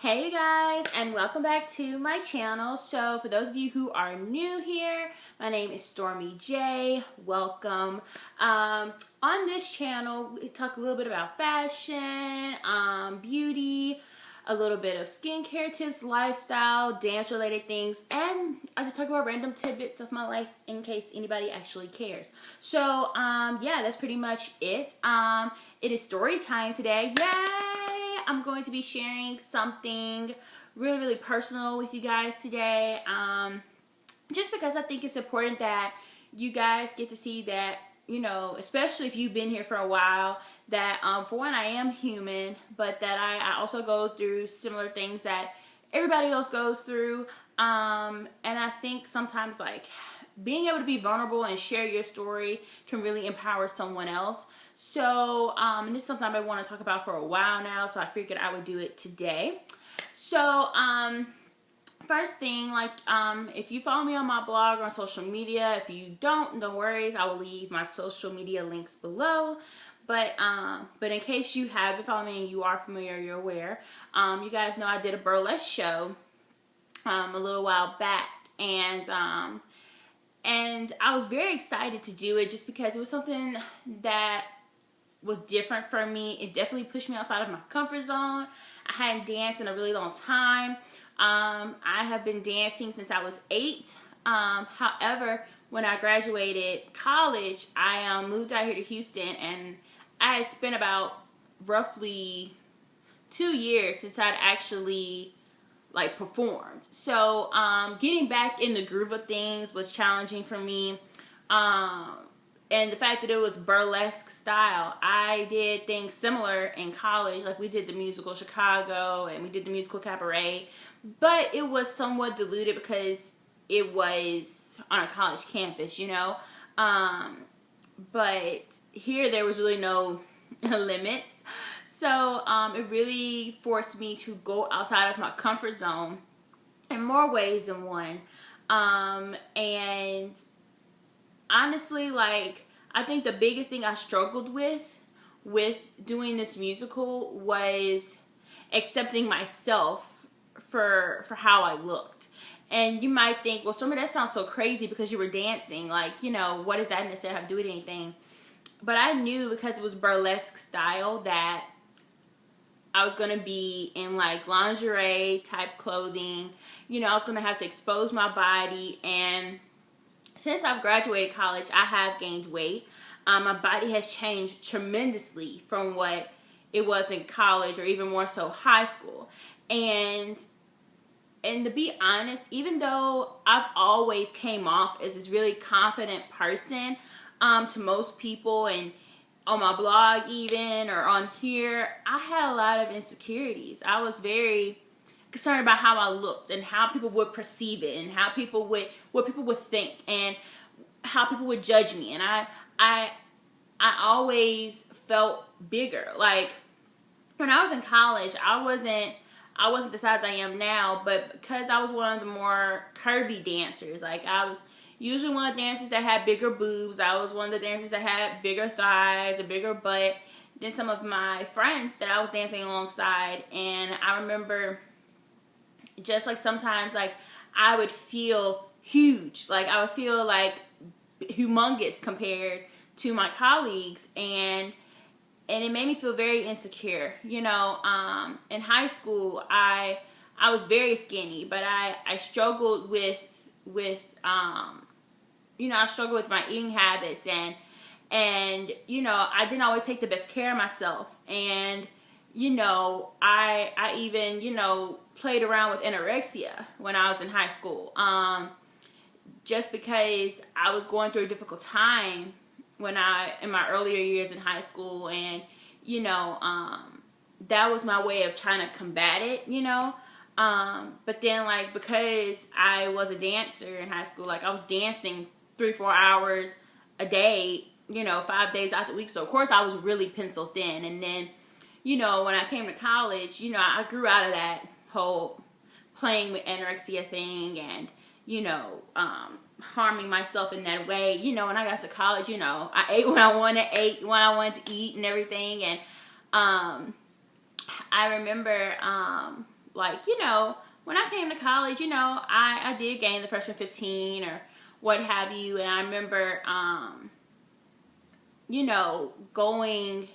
Hey guys, and welcome back to my channel. So for those of you who are new here, my name is Stormie J. Welcome. On this channel, we talk a little bit about fashion, beauty, a little bit of skincare tips, lifestyle, dance related things, and I just talk about random tidbits of my life in case anybody actually cares. So yeah, that's pretty much it. It is story time today. Yay! I'm going to be sharing something really personal with you guys today. Just because I think it's important that you guys get to see that, you know, especially if you've been here for a while, that for one, I am human, but that I also go through similar things that everybody else goes through. And I think sometimes like being able to be vulnerable and share your story can really empower someone else. So and this is something I've been wanting to talk about for a while now, so I figured I would do it today. So first thing, like if you follow me on my blog or on social media, if you don't, no worries, I will leave my social media links below. But in case you have been following me and you are familiar, you're aware, you guys know I did a burlesque show a little while back, and I was very excited to do it just because it was something that was different for me. It definitely pushed me outside of my comfort zone. I hadn't danced in a really long time. I have been dancing since I was 8. However, when I graduated college, I moved out here to Houston, and I had spent about roughly 2 years since I'd actually like performed. So getting back in the groove of things was challenging for me. And the fact that it was burlesque style, I did things similar in college. Like we did the musical Chicago and we did the musical Cabaret, but it was somewhat diluted because it was on a college campus, you know. But here there was really no limits. So it really forced me to go outside of my comfort zone in more ways than one. And honestly, like, I think the biggest thing I struggled with doing this musical was accepting myself for how I looked. And you might think, well, Stormie, that sounds so crazy because you were dancing. Like, you know, what does that necessarily have to do with anything? But I knew because it was burlesque style that I was going to be in like lingerie type clothing. You know, I was going to have to expose my body, and since I've graduated college, I have gained weight. My body has changed tremendously from what it was in college, or even more so high school. And to be honest, even though I've always came off as this really confident person to most people, and on my blog even, or on here, I had a lot of insecurities. I was very concerned about how I looked and how people would perceive it, and how people would, what people would think, and how people would judge me. And I always felt bigger. Like when I was in college, I wasn't the size I am now, but because I was one of the more curvy dancers, like I was usually one of the dancers that had bigger boobs. I was one of the dancers that had bigger thighs, a bigger butt than some of my friends that I was dancing alongside. And I remember just like sometimes like I would feel huge. Like I would feel like humongous compared to my colleagues, and it made me feel very insecure. You know, in high school I was very skinny, but I struggled with you know, I struggled with my eating habits, and you know, I didn't always take the best care of myself. And you know, I even, you know, played around with anorexia when I was in high school, just because I was going through a difficult time in my earlier years in high school. And you know, that was my way of trying to combat it, you know. But then like, because I was a dancer in high school, like I was dancing 3-4 hours a day, you know, 5 days out the week. So of course I was really pencil thin. And then, you know, when I came to college, you know, I grew out of that whole playing with anorexia thing, and you know, harming myself in that way. You know, when I got to college, you know, I ate when I wanted to eat and everything. And I remember like, you know, when I came to college, you know, I did gain the freshman 15 or what have you. And I remember, you know, going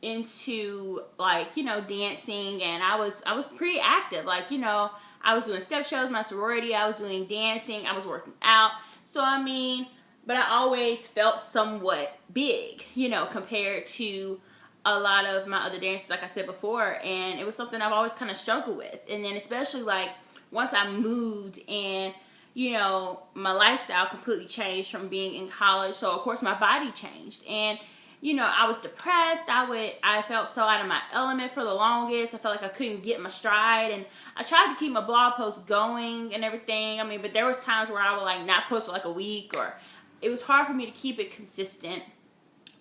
into, like, you know, dancing, and I was pretty active. Like, you know, I was doing step shows, my sorority, I was doing dancing, I was working out. So, I mean, but I always felt somewhat big, you know, compared to a lot of my other dancers, like I said before. And it was something I've always kind of struggled with. And then especially, like, once I moved and, you know, my lifestyle completely changed from being in college. So, of course, my body changed. And, you know, I was depressed. I felt so out of my element for the longest. I felt like I couldn't get my stride. And I tried to keep my blog posts going and everything. I mean, but there was times where I would, like, not post for like a week, or it was hard for me to keep it consistent.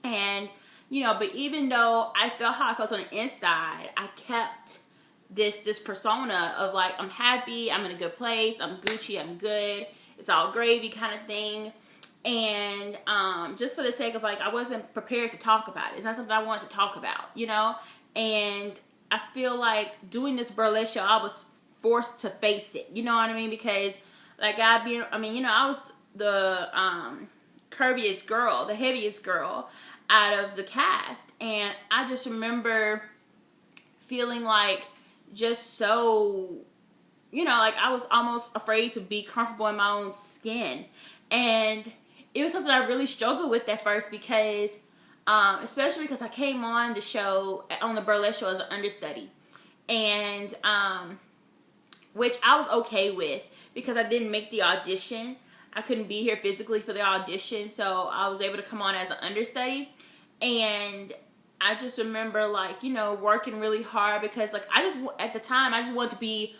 And, you know, but even though I felt how I felt on the inside, I kept this persona of, like, I'm happy, I'm in a good place, I'm Gucci, I'm good, it's all gravy kind of thing. And just for the sake of, like, I wasn't prepared to talk about it. It's not something I wanted to talk about, you know? And I feel like doing this burlesque show, I was forced to face it, you know what I mean? Because, like, you know, I was the curviest girl, the heaviest girl out of the cast. And I just remember feeling like just so, you know, like I was almost afraid to be comfortable in my own skin. And it was something I really struggled with at first, because especially because I came on the show, on the burlesque show, as an understudy. And which I was okay with, because I didn't make the audition. I couldn't be here physically for the audition, so I was able to come on as an understudy. And I just remember, like, you know, working really hard, because, like, at the time, I just wanted to be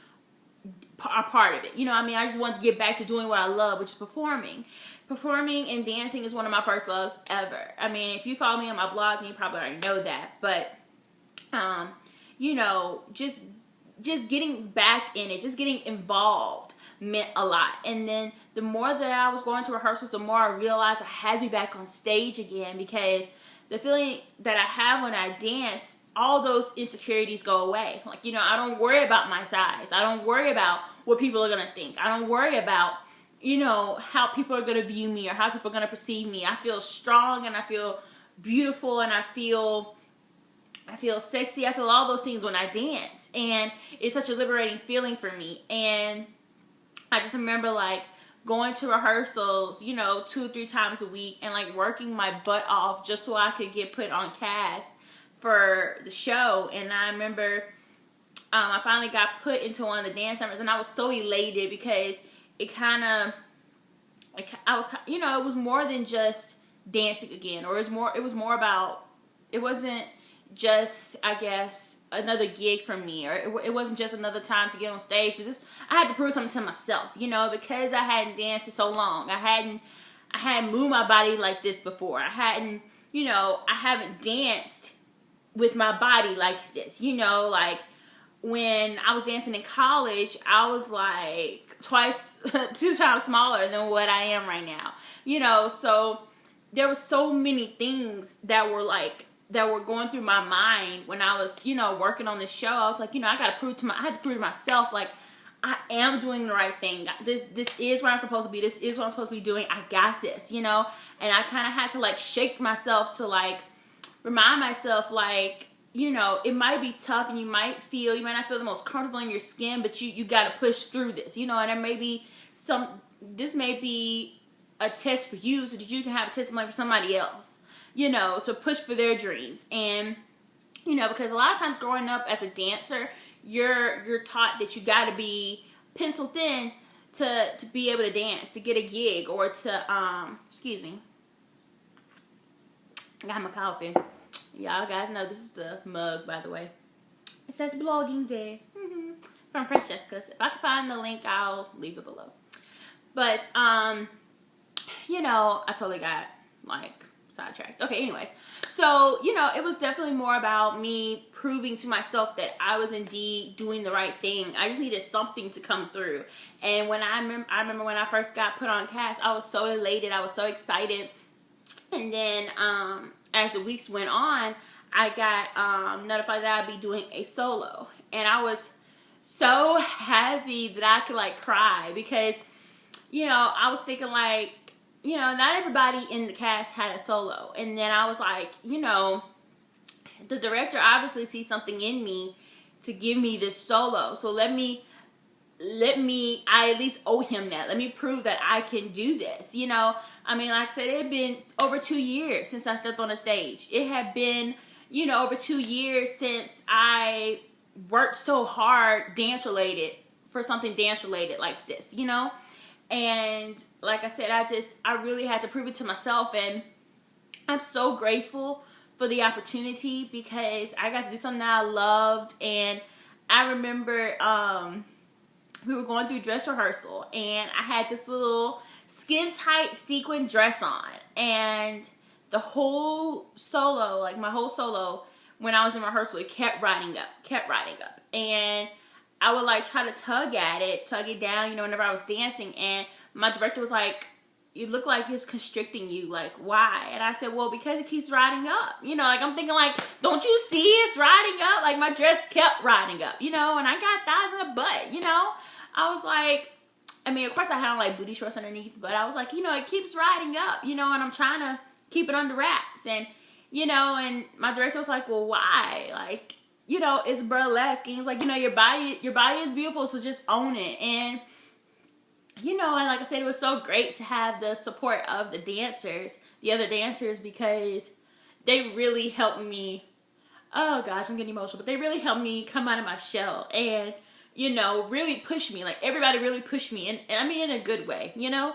a part of it. You know what I mean? I just wanted to get back to doing what I love, which is performing. Performing and dancing is one of my first loves ever. I mean, if you follow me on my blog, then you probably already know that. But, you know, just getting back in it, just getting involved meant a lot. And then the more that I was going to rehearsals, the more I realized I had to be back on stage again, because the feeling that I have when I dance, all those insecurities go away. Like, you know, I don't worry about my size. I don't worry about what people are going to think. I don't worry about, you know, how people are going to view me or how people are going to perceive me. I feel strong, and I feel beautiful, and I feel sexy. I feel all those things when I dance. And it's such a liberating feeling for me. And I just remember, like, going to rehearsals, you know, 2 or 3 times a week, and, like, working my butt off just so I could get put on cast for the show. And I remember I finally got put into one of the dance numbers, and I was so elated, because it kind of, I was, you know, it was more than just dancing again, or it was more about, it wasn't just, I guess, another gig for me, or it wasn't just another time to get on stage. But I had to prove something to myself, you know, because I hadn't danced in so long. I hadn't moved my body like this before. I haven't danced with my body like this, you know. Like, when I was dancing in college, I was like 2 times smaller than what I am right now, you know. So there were so many things that were going through my mind when I was, you know, working on this show. I was like, you know, I had to prove to myself, like, I am doing the right thing. This is where I'm supposed to be. This is what I'm supposed to be doing. I got this, you know. And I kind of had to, like, shake myself to, like, remind myself, like, you know, it might be tough, and you might not feel the most comfortable in your skin, but you got to push through this, you know. And there may be this may be a test for you, so that you can have a testimony for somebody else, you know, to push for their dreams. And, you know, because a lot of times growing up as a dancer, you're taught that you got to be pencil thin to be able to dance, to get a gig, or to excuse me, I got my coffee. Y'all guys know this is the mug, by the way. It says blogging there from French Jessica's. If I can find the link, I'll leave it below. But you know, I totally got, like, sidetracked. Okay, anyways. So, you know, it was definitely more about me proving to myself that I was indeed doing the right thing. I just needed something to come through. And when I remember when I first got put on cast, I was so elated. I was so excited. And then as the weeks went on, I got notified that I'd be doing a solo. And I was so happy that I could like cry because, you know, I was thinking like, you know, not everybody in the cast had a solo. And then I was like, you know, the director obviously sees something in me to give me this solo. So I at least owe him that. Let me prove that I can do this. You know, I mean, like I said, it had been over 2 years since I stepped on a stage. It had been, you know, over 2 years since I worked so hard for something dance related like this, you know? And like I said, I really had to prove it to myself, and I'm so grateful for the opportunity because I got to do something that I loved. And I remember we were going through dress rehearsal, and I had this little skin tight sequin dress on, and the whole solo, like my whole solo, when I was in rehearsal, it kept riding up, and I would like try to tug it down, you know, whenever I was dancing, and my director was like, "You look like it's constricting you, like why?" And I said, "Well, because it keeps riding up." You know, like I'm thinking like, "Don't you see it's riding up?" Like my dress kept riding up, you know, and I got thighs and a butt, you know. I was like, I mean, of course I had on like booty shorts underneath, but I was like, you know, it keeps riding up, you know, and I'm trying to keep it under wraps. And, you know, and my director was like, "Well, why? Like, you know, it's burlesque." And he's like, "You know, your body is beautiful, so just own it." And, you know, and like I said, it was so great to have the support of the other dancers, because they really helped me. Oh gosh, I'm getting emotional, but they really helped me come out of my shell and, you know, really push me. Like everybody really pushed me, and I mean in a good way, you know.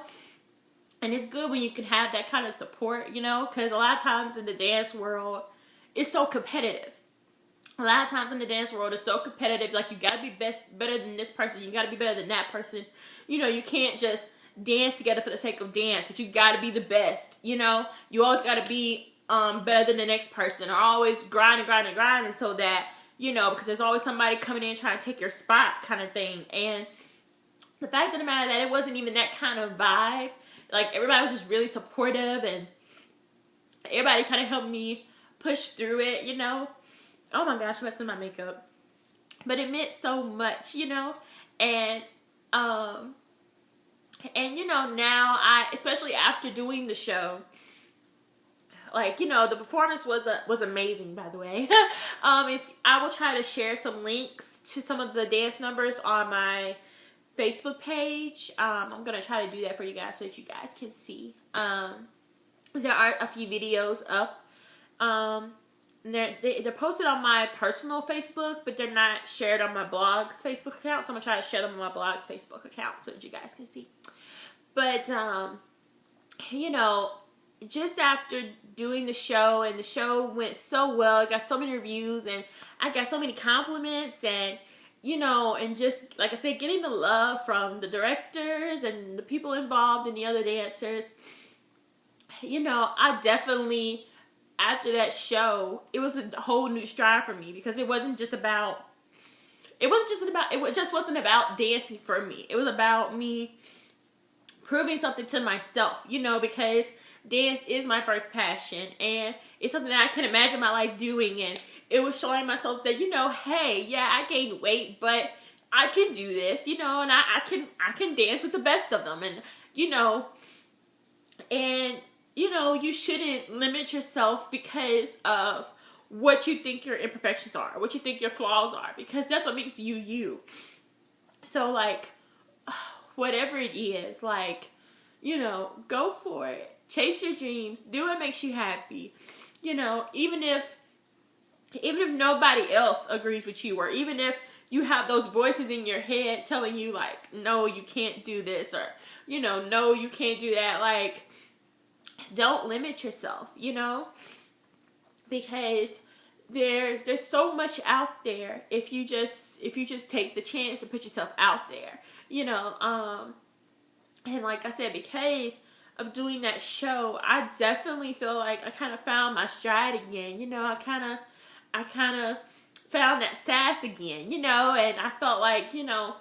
And it's good when you can have that kind of support, you know, because a lot of times in the dance world, it's so competitive. A lot of times in the dance world, it's so competitive. Like, you gotta be better than this person. You gotta be better than that person. You know, you can't just dance together for the sake of dance, but you gotta be the best, you know. You always gotta be better than the next person, or always grinding so that, you know, because there's always somebody coming in trying to take your spot kind of thing. And the fact of the matter that it wasn't even that kind of vibe. Like, everybody was just really supportive, and everybody kind of helped me push through it, you know. Oh my gosh, messing my makeup. But it meant so much, you know. And you know, now especially after doing the show, like, you know, the performance was amazing, by the way. If I will try to share some links to some of the dance numbers on my Facebook page. I'm gonna try to do that for you guys so that you guys can see. There are a few videos up. They're posted on my personal Facebook, but they're not shared on my blog's Facebook account. So I'm gonna try to share them on my blog's Facebook account so that you guys can see. But you know, just after doing the show, and the show went so well, I got so many reviews, and I got so many compliments, and, you know, and just, like I said, getting the love from the directors and the people involved and the other dancers, you know, I definitely, after that show, it was a whole new stride for me, because it just wasn't about dancing for me. It was about me proving something to myself, you know, because dance is my first passion, and it's something that I can imagine my life doing. And it was showing myself that, you know, hey, yeah, I gained weight, but I can do this, you know, and I can dance with the best of them. And, you know, you shouldn't limit yourself because of what you think your imperfections are, what you think your flaws are, because that's what makes you you. So, like, whatever it is, like, you know, go for it. Chase your dreams. Do what makes you happy. You know, even if nobody else agrees with you, or even if you have those voices in your head telling you, like, no, you can't do this, or, you know, no, you can't do that. Like, don't limit yourself, you know, because there's so much out there if you just take the chance to put yourself out there, you know. And like I said, because of doing that show, I definitely feel like I kind of found my stride again. You know, I kind of found that sass again, you know, and I felt like, you know,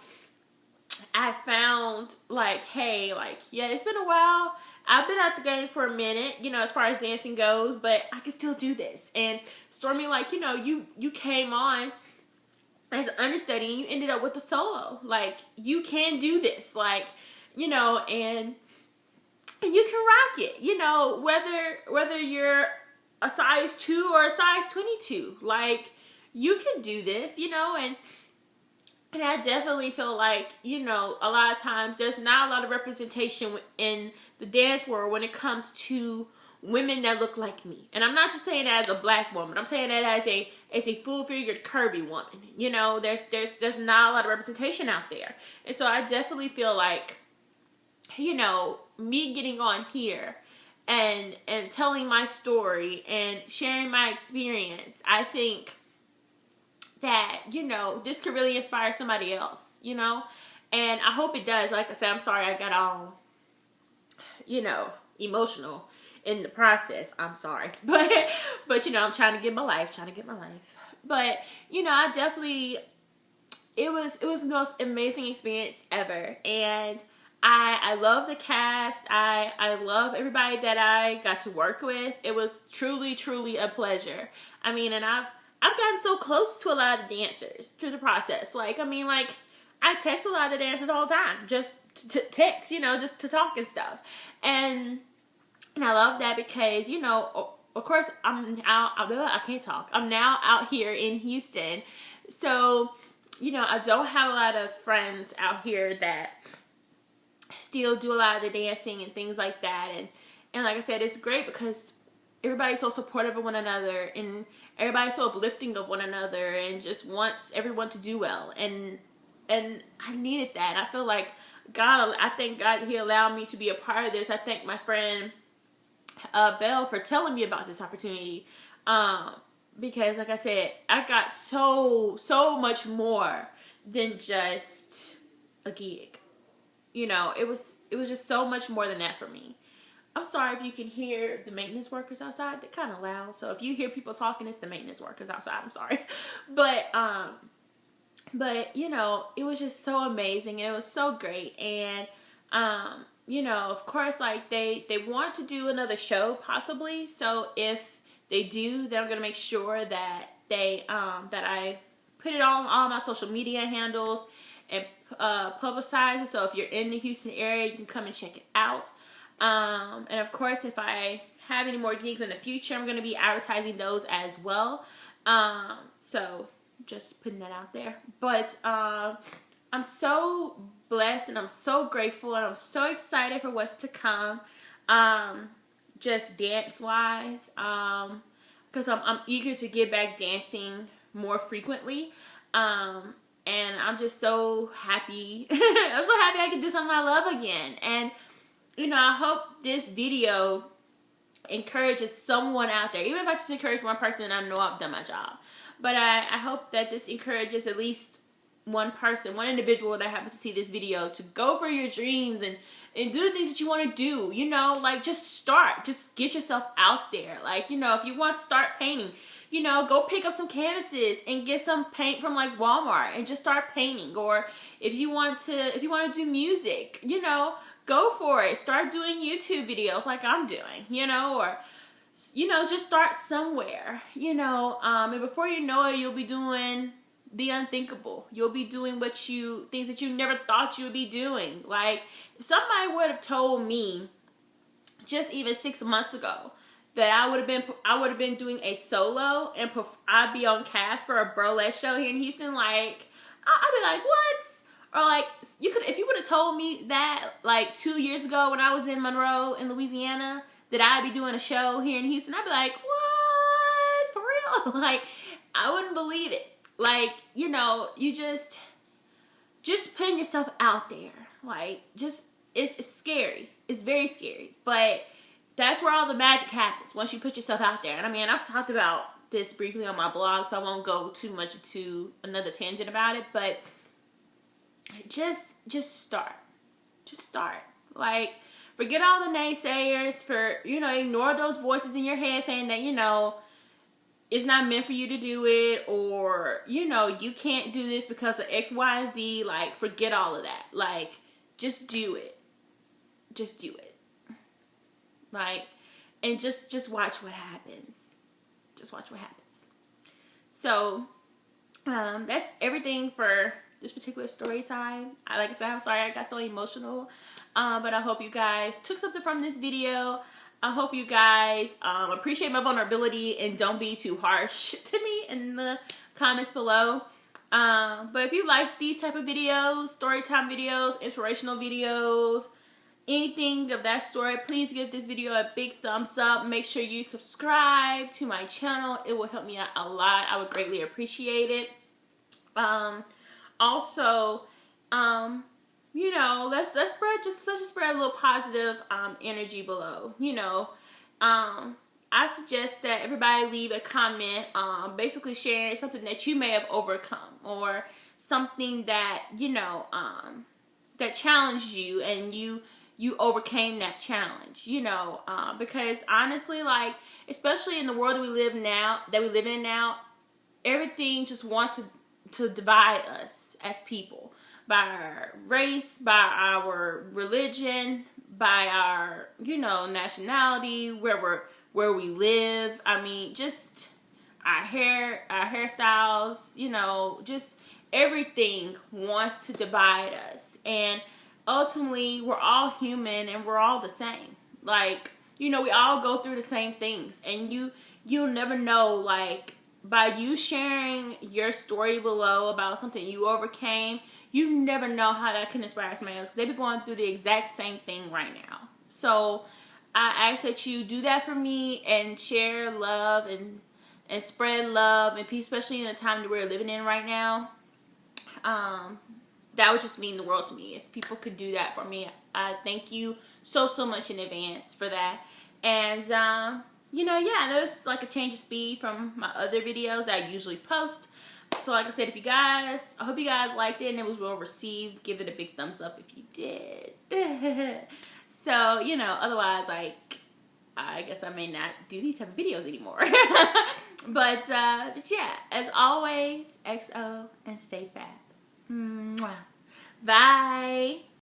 I found like, hey, like, yeah, it's been a while. I've been out the game for a minute, you know, as far as dancing goes, but I can still do this. And Stormie, like, you know, you came on as an understudy and you ended up with a solo. Like, you can do this. Like, you know, and you can rock it, you know, whether you're a size 2 or a size 22. Like, you can do this, you know, and I definitely feel like, you know, a lot of times there's not a lot of representation in the dance world when it comes to women that look like me. And I'm not just saying that as a black woman. I'm saying that as a full-figured curvy woman. You know, there's not a lot of representation out there. And so I definitely feel like, you know, me getting on here and telling my story and sharing my experience, I think that, you know, this could really inspire somebody else, you know? And I hope it does. Like I said, I'm sorry I got all, you know, emotional in the process. I'm sorry. But you know, I'm trying to get my life. But, you know, I definitely, it was the most amazing experience ever. And I love the cast. I love everybody that I got to work with. It was truly, truly a pleasure. I mean, and I've gotten so close to a lot of dancers through the process. Like, I mean, like, I text a lot of the dancers all the time. Just to text, you know, just to talk and stuff. And I love that because, you know, of course, I'm now out here in Houston. So, you know, I don't have a lot of friends out here that still do a lot of the dancing and things like that. And like I said, it's great because everybody's so supportive of one another and everybody's so uplifting of one another and just wants everyone to do well. And I needed that. I feel like I thank God He allowed me to be a part of this. I thank my friend Belle for telling me about this opportunity. Because like I said, I got so much more than just a gig. You know, it was just so much more than that for me. I'm sorry if you can hear the maintenance workers outside. They're kind of loud. So if you hear people talking, it's the maintenance workers outside. I'm sorry. But you know, it was just so amazing and it was so great. And you know, of course, like they want to do another show possibly. So if they do, then I'm gonna make sure that that I put it on all my social media handles and publicize it. So if you're in the Houston area, you can come and check it out. And of course, if I have any more gigs in the future, I'm going to be advertising those as well. So just putting that out there. But I'm so blessed and I'm so grateful and I'm so excited for what's to come. Just dance wise, because I'm eager to get back dancing more frequently. And I'm just so happy. I'm so happy I can do something I love again. And, you know, I hope this video encourages someone out there. Even if I just encourage one person, then I know I've done my job. But I hope that this encourages at least one person, one individual that happens to see this video to go for your dreams and do the things that you want to do. You know, like, just start. Just get yourself out there. Like, you know, if you want to start painting, you know, go pick up some canvases and get some paint from like Walmart and just start painting. Or if you want to do music, you know, go for it. Start doing YouTube videos like I'm doing, you know, or, you know, just start somewhere, you know, and before you know it, you'll be doing the unthinkable. You'll be doing things that you never thought you would be doing. Like, if somebody would have told me just even 6 months ago that I would have been doing a solo and I'd be on cast for a burlesque show here in Houston, like, I'd be like, what? Or like, if you would have told me that like 2 years ago when I was in Monroe in Louisiana that I'd be doing a show here in Houston, I'd be like, what? For real? Like, I wouldn't believe it. Like, you know, you just putting yourself out there. Like, it's scary. It's very scary. But that's where all the magic happens, once you put yourself out there. And I mean, I've talked about this briefly on my blog, so I won't go too much into another tangent about it. But just start. Just start. Like, forget all the naysayers. Ignore those voices in your head saying that, you know, it's not meant for you to do it, or, you know, you can't do this because of X, Y, and Z. Like, forget all of that. Like, just do it. Just do it. Like, and just watch what happens. Just watch what happens. So, That's everything for this particular story time. Like I said, I'm sorry I got so emotional, but I hope you guys took something from this video. I hope you guys appreciate my vulnerability and don't be too harsh to me in the comments below. But if you like these type of videos, story time videos, inspirational videos, anything of that sort, please give this video a big thumbs up. Make sure you subscribe to my channel. It will help me out a lot. I would greatly appreciate it. Also, you know, let's spread a little positive energy below. You know, I suggest that everybody leave a comment, basically sharing something that you may have overcome or something that, you know, that challenged you and you overcame that challenge, you know, because honestly, like, especially in the world that we live in now, everything just wants to divide us as people by our race, by our religion, by our, you know, nationality, where we live. I mean, just our hairstyles, you know, just everything wants to divide us. And ultimately, we're all human and we're all the same. Like, you know, we all go through the same things, and you'll never know, like, by you sharing your story below about something you overcame, you never know how that can inspire somebody else. They be going through the exact same thing right now. So I ask that you do that for me and share love and spread love and peace, especially in the time that we're living in right now. That would just mean the world to me. If people could do that for me, I thank you so much in advance for that. And you know, yeah, I know it's like a change of speed from my other videos that I usually post. So like I said, I hope you guys liked it and it was well received. Give it a big thumbs up if you did. So, you know, otherwise, like, I guess I may not do these type of videos anymore. But yeah, as always, XO and stay fab. Mwah. Bye.